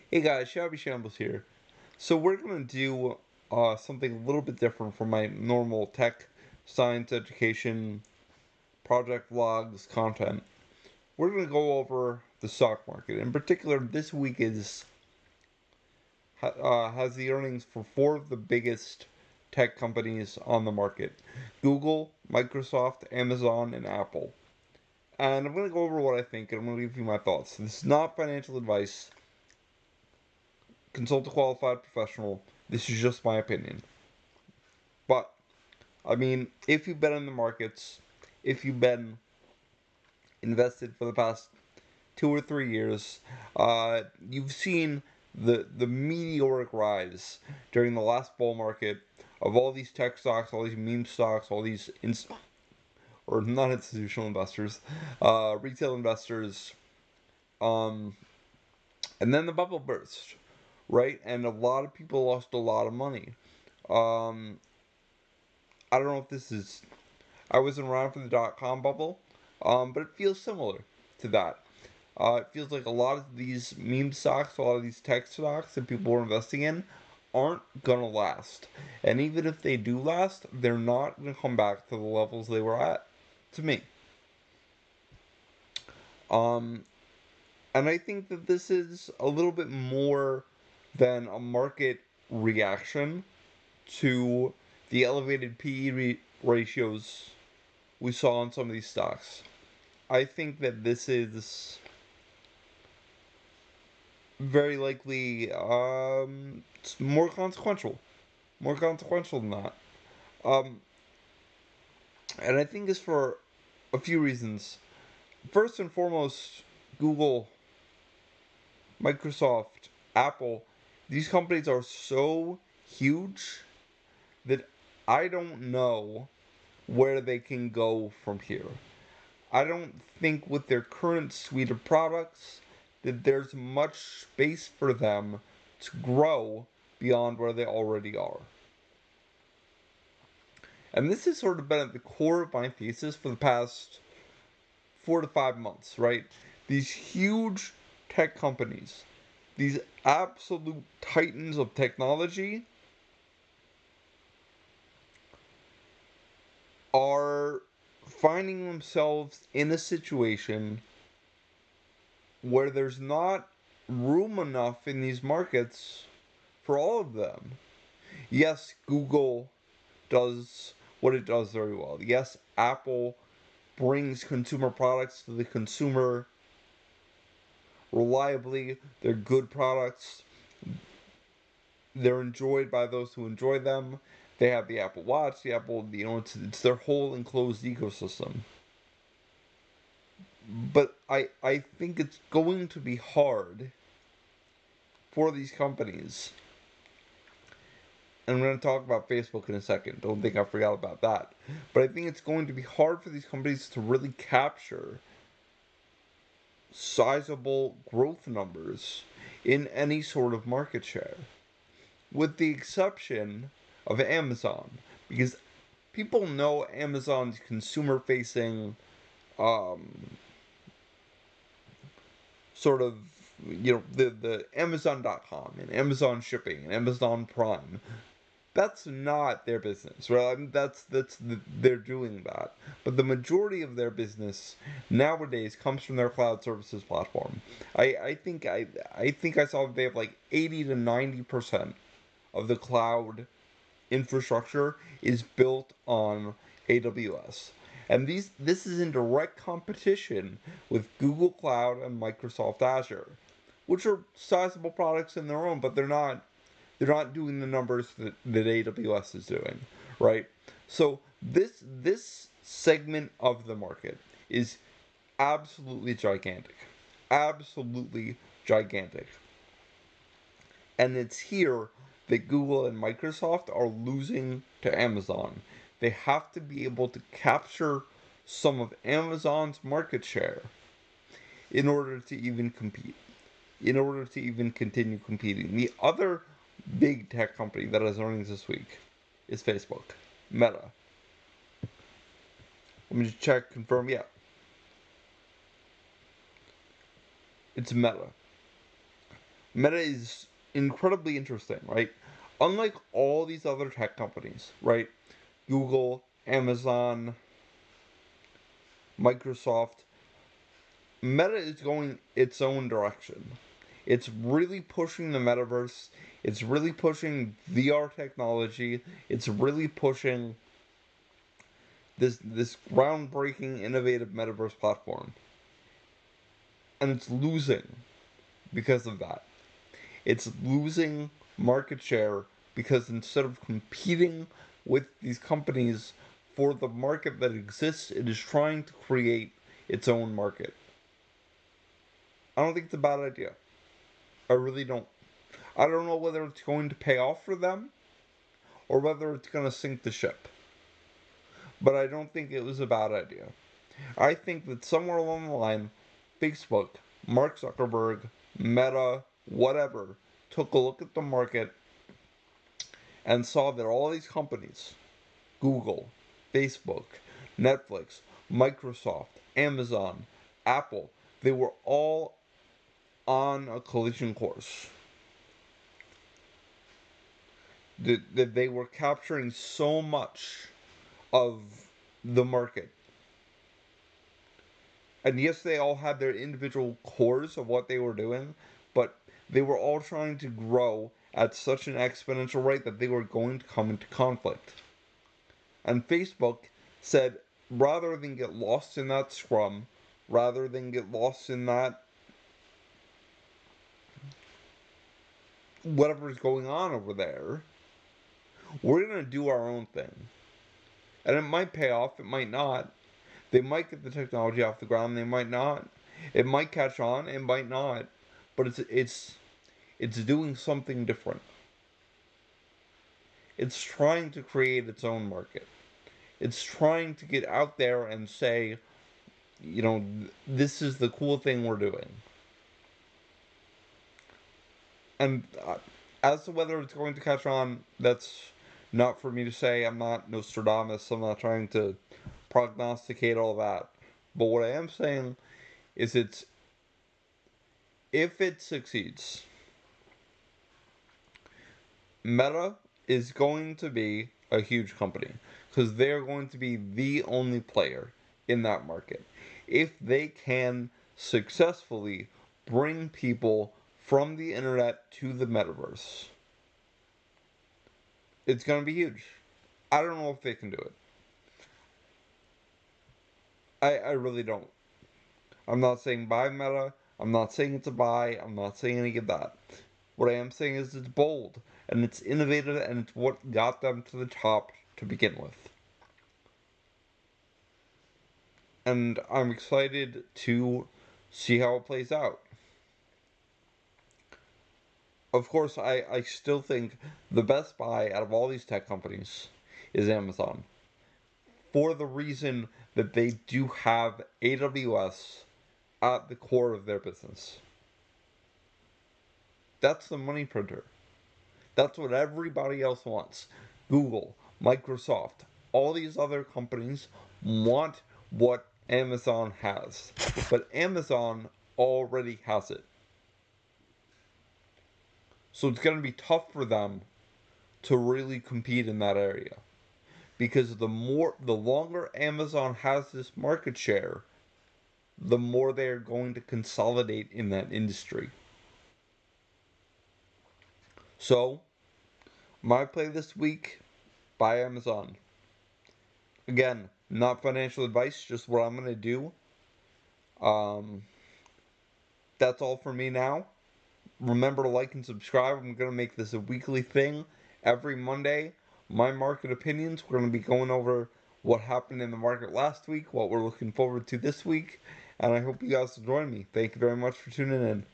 Hey guys, Shabby Shambles here. So we're gonna do something a little bit different from my normal tech, science, education, project vlogs content. We're gonna go over the stock market. In particular, this week has the earnings for four of the biggest tech companies on the market: Google, Microsoft, Amazon, and Apple. And I'm gonna go over what I think, and I'm gonna give you my thoughts. This is not financial advice. Consult a qualified professional. This is just my opinion. But I mean, if you've been in the markets, if you've been invested for the past 2 or 3 years, you've seen the meteoric rise during the last bull market of all these tech stocks, all these meme stocks, all these or not institutional investors, retail investors, um, and then the bubble burst, right? And a lot of people lost a lot of money. Um, I don't know if this is I wasn't around for the .com bubble, but it feels similar to that. It feels like a lot of these meme stocks, a lot of these tech stocks that people are investing in aren't gonna last. And even if they do last, they're not gonna come back to the levels they were at, to me. Um, and I think that this is a little bit more than a market reaction to the elevated ratios we saw on some of these stocks. I think that this is very likely it's more consequential than that. Um, and I think it's for a few reasons. First and foremost, Google, Microsoft, Apple, these companies are so huge that I don't know where they can go from here. I don't think with their current suite of products that there's much space for them to grow beyond where they already are. And this has sort of been at the core of my thesis for the past 4 to 5 months, right? These huge tech companies, these absolute titans of technology, are finding themselves in a situation where there's not room enough in these markets for all of them. Yes, Google does what it does very well. Yes, Apple brings consumer products to the consumer reliably. They're good products. They're enjoyed by those who enjoy them. They have the Apple Watch, the Apple, it's their whole enclosed ecosystem. But I think it's going to be hard for these companies. And I'm going to talk about Facebook in a second. Don't think I forgot about that. But I think it's going to be hard for these companies to really capture sizable growth numbers in any sort of market share, with the exception of Amazon, because people know Amazon's consumer facing um, sort of the Amazon.com and Amazon shipping and Amazon Prime. That's not their business, right? I mean, they're doing that, but the majority of their business nowadays comes from their cloud services platform. I think I saw that they have like 80 to 90% of the cloud infrastructure is built on AWS. And this is in direct competition with Google Cloud and Microsoft Azure, which are sizable products in their own, but they're not doing the numbers that AWS is doing, right? So this segment of the market is absolutely gigantic. Absolutely gigantic. And it's here that Google and Microsoft are losing to Amazon. They have to be able to capture some of Amazon's market share in order to even compete, in order to even continue competing. The other big tech company that has earnings this week is Facebook, Meta. Let me just check, confirm. Yeah, it's Meta. Meta is incredibly interesting, right? Unlike all these other tech companies, right? Google, Amazon, Microsoft, Meta is going its own direction. It's really pushing the metaverse. It's really pushing VR technology. It's really pushing this groundbreaking, innovative metaverse platform. And it's losing because of that. It's losing market share because instead of competing with these companies for the market that exists, it is trying to create its own market. I don't think it's a bad idea. I really don't. I don't know whether it's going to pay off for them or whether it's going to sink the ship. But I don't think it was a bad idea. I think that somewhere along the line, Facebook, Mark Zuckerberg, Meta, whatever, took a look at the market and saw that all these companies, Google, Facebook, Netflix, Microsoft, Amazon, Apple, they were all on a collision course. That they were capturing so much of the market. And yes, they all had their individual cores of what they were doing, but they were all trying to grow at such an exponential rate that they were going to come into conflict. And Facebook said, rather than get lost in that scrum, rather than get lost in that whatever's going on over there, we're going to do our own thing. And it might pay off, it might not. They might get the technology off the ground, they might not. It might catch on, it might not. But it's doing something different. It's trying to create its own market. It's trying to get out there and say, this is the cool thing we're doing. And as to whether it's going to catch on, that's not for me to say. I'm not Nostradamus. I'm not trying to prognosticate all that. But what I am saying is if it succeeds, Meta is going to be a huge company because they're going to be the only player in that market. If they can successfully bring people from the internet to the metaverse, it's going to be huge. I don't know if they can do it. I really don't. I'm not saying buy Meta. I'm not saying it's a buy. I'm not saying any of that. What I am saying is it's bold and it's innovative and it's what got them to the top to begin with. And I'm excited to see how it plays out. Of course, I still think the best buy out of all these tech companies is Amazon. For the reason that they do have AWS at the core of their business. That's the money printer. That's what everybody else wants. Google, Microsoft, all these other companies want what Amazon has. But Amazon already has it. So it's going to be tough for them to really compete in that area. Because the longer Amazon has this market share, the more they're going to consolidate in that industry. So, my play this week, buy Amazon. Again, not financial advice, just what I'm going to do. That's all for me now. Remember to like and subscribe. I'm going to make this a weekly thing. Every Monday, my market opinions. We're going to be going over what happened in the market last week, what we're looking forward to this week, and I hope you guys will join me. Thank you very much for tuning in.